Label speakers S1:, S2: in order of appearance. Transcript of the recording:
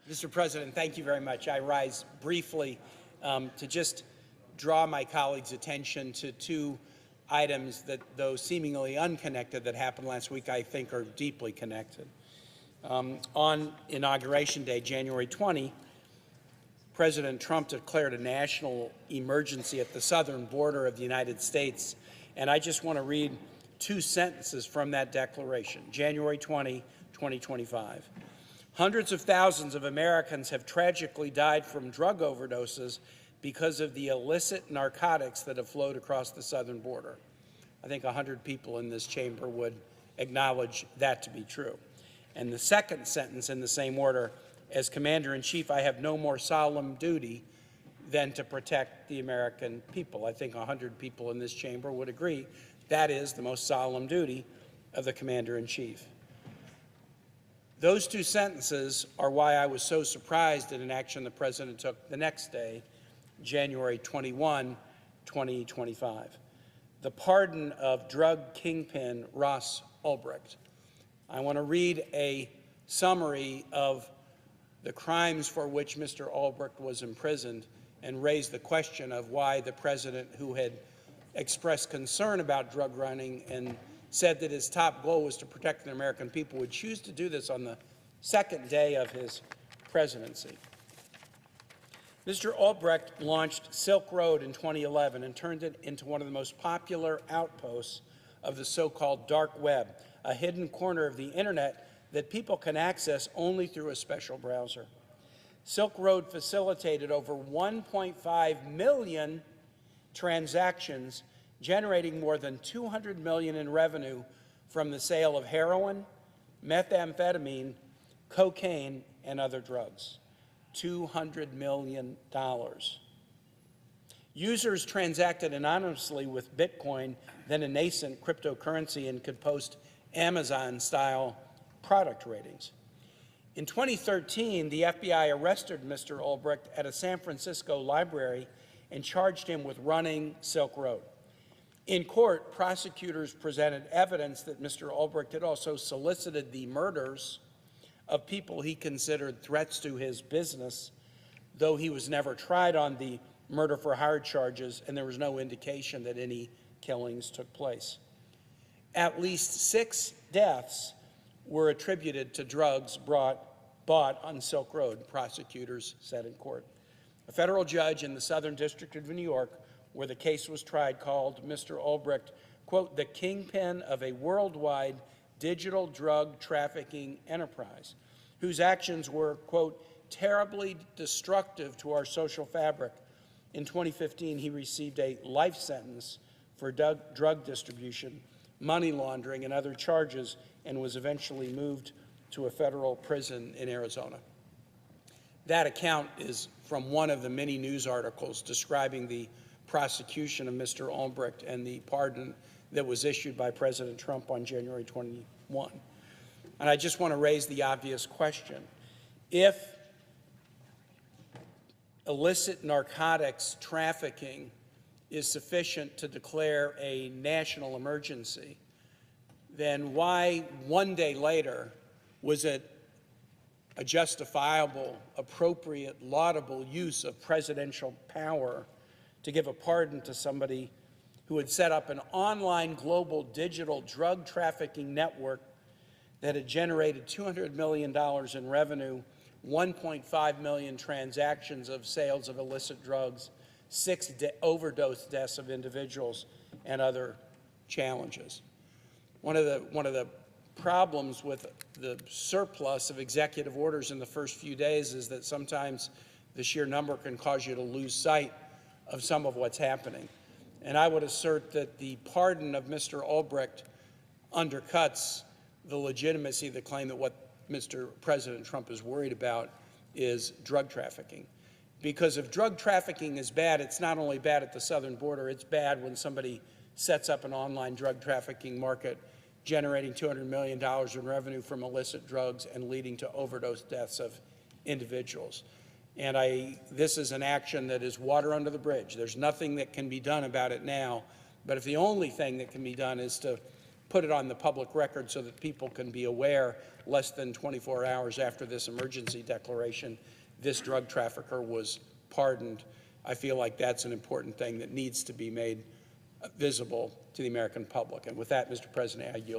S1: Mr. President, thank you very much. I rise briefly to just draw my colleagues' attention to two items that, though seemingly unconnected, that happened last week, I think are deeply connected. On Inauguration Day, January 20, President Trump declared a national emergency at the southern border of the United States, and I just want to read two sentences from that declaration. January 20, 2025. Hundreds of thousands of Americans have tragically died from drug overdoses because of the illicit narcotics that have flowed across the southern border. I think 100 people in this chamber would acknowledge that to be true. And the second sentence in the same order, as Commander-in-Chief, I have no more solemn duty than to protect the American people. I think 100 people in this chamber would agree that is the most solemn duty of the Commander-in-Chief. Those two sentences are why I was so surprised at an action the President took the next day, January 21, 2025. The pardon of drug kingpin Ross Ulbricht. I want to read a summary of the crimes for which Mr. Ulbricht was imprisoned and raise the question of why the President, who had expressed concern about drug running and said that his top goal was to protect the American people, would choose to do this on the second day of his presidency. Mr. Ulbricht launched Silk Road in 2011 and turned it into one of the most popular outposts of the so-called dark web, a hidden corner of the internet that people can access only through a special browser. Silk Road facilitated over 1.5 million transactions, generating more than $200 million in revenue from the sale of heroin, methamphetamine, cocaine, and other drugs. $200 million. Users transacted anonymously with Bitcoin, then a nascent cryptocurrency, and could post Amazon-style product ratings. In 2013, the FBI arrested Mr. Ulbricht at a San Francisco library and charged him with running Silk Road. In court, prosecutors presented evidence that Mr. Ulbricht had also solicited the murders of people he considered threats to his business, though he was never tried on the murder-for-hire charges, and there was no indication that any killings took place. At least 6 deaths were attributed to drugs bought on Silk Road, prosecutors said in court. A federal judge in the Southern District of New York, where the case was tried, called Mr. Ulbricht, quote, the kingpin of a worldwide digital drug trafficking enterprise, whose actions were, quote, terribly destructive to our social fabric. In 2015, he received a life sentence for drug distribution, money laundering, and other charges, and was eventually moved to a federal prison in Arizona. That account is from one of the many news articles describing the prosecution of Mr. Ulbricht and the pardon that was issued by President Trump on January 21. And I just want to raise the obvious question. If illicit narcotics trafficking is sufficient to declare a national emergency, then why one day later was it a justifiable, appropriate, laudable use of presidential power to give a pardon to somebody who had set up an online global digital drug trafficking network that had generated $200 million in revenue, 1.5 million transactions of sales of illicit drugs, 6 overdose deaths of individuals, and other challenges. One of the problems with the surplus of executive orders in the first few days is that sometimes the sheer number can cause you to lose sight of some of what's happening. And I would assert that the pardon of Mr. Ulbricht undercuts the legitimacy of the claim that what Mr. President Trump is worried about is drug trafficking. Because if drug trafficking is bad, it's not only bad at the southern border, it's bad when somebody sets up an online drug trafficking market generating $200 million in revenue from illicit drugs and leading to overdose deaths of individuals. And this is an action that is water under the bridge. There's nothing that can be done about it now. But if the only thing that can be done is to put it on the public record so that people can be aware less than 24 hours after this emergency declaration, this drug trafficker was pardoned. I feel like that's an important thing that needs to be made visible to the American public. And with that, Mr. President, I yield.